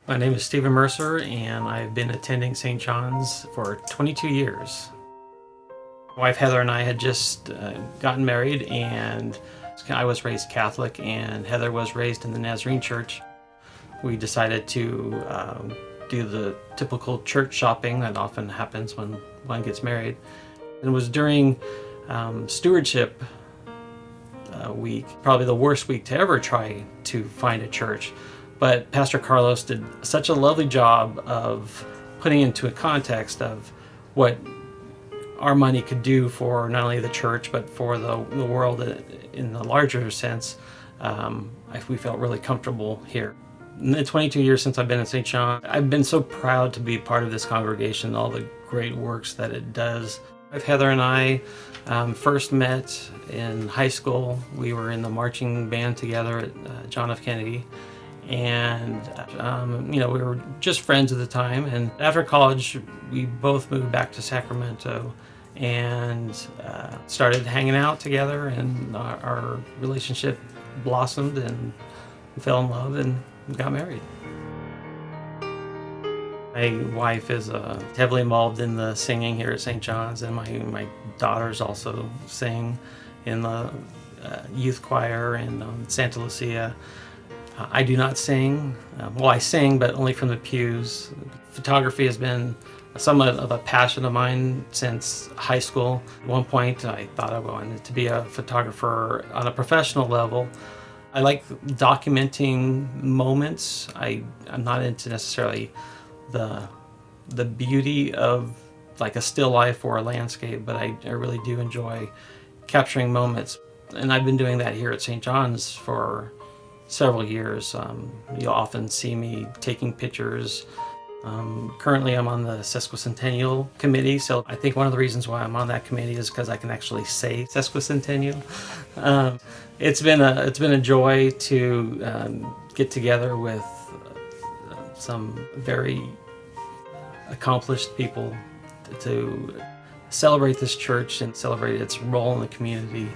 My name is Stephen Mercer, and I've been attending St. John's for 22 years. My wife Heather and I had just gotten married, and I was raised Catholic, and Heather was raised in the Nazarene Church. We decided to do the typical church shopping that often happens when one gets married. And it was during stewardship week, probably the worst week to ever try to find a church. But Pastor Carlos did such a lovely job of putting into a context of what our money could do for not only the church, but for the world in the larger sense. We felt really comfortable here. In the 22 years since I've been at St. John, I've been so proud to be part of this congregation, all the great works that it does. Heather and I first met in high school. We were in the marching band together at John F. Kennedy. And we were just friends at the time. And after college, we both moved back to Sacramento and started hanging out together, and our relationship blossomed, and we fell in love and got married. My wife is heavily involved in the singing here at St. John's, and my daughters also sing in the youth choir and Santa Lucia. I do not sing. I sing, but only from the pews. Photography has been somewhat of a passion of mine since high school. At one point, I thought I wanted to be a photographer on a professional level. I like documenting moments. I'm not into necessarily the beauty of like a still life or a landscape, but I really do enjoy capturing moments. And I've been doing that here at St. John's for several years. You'll often see me taking pictures. Currently I'm on the sesquicentennial committee, so I think one of the reasons why I'm on that committee is because I can actually say sesquicentennial. It's been a joy to get together with some very accomplished people to celebrate this church and celebrate its role in the community.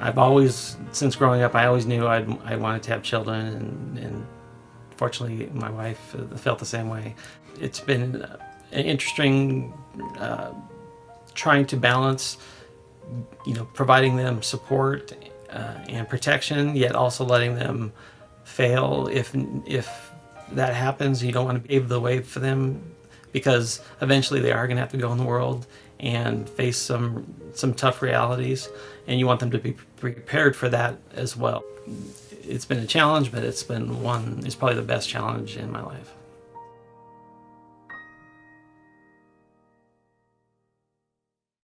I've always, since growing up, I always knew I wanted to have children, and fortunately my wife felt the same way. It's been interesting trying to balance, providing them support and protection, yet also letting them fail if that happens. You don't want to pave the way for them, because eventually they are going to have to go in the world and face some tough realities, and you want them to be prepared for that as well. It's been a challenge, but it's probably the best challenge in my life.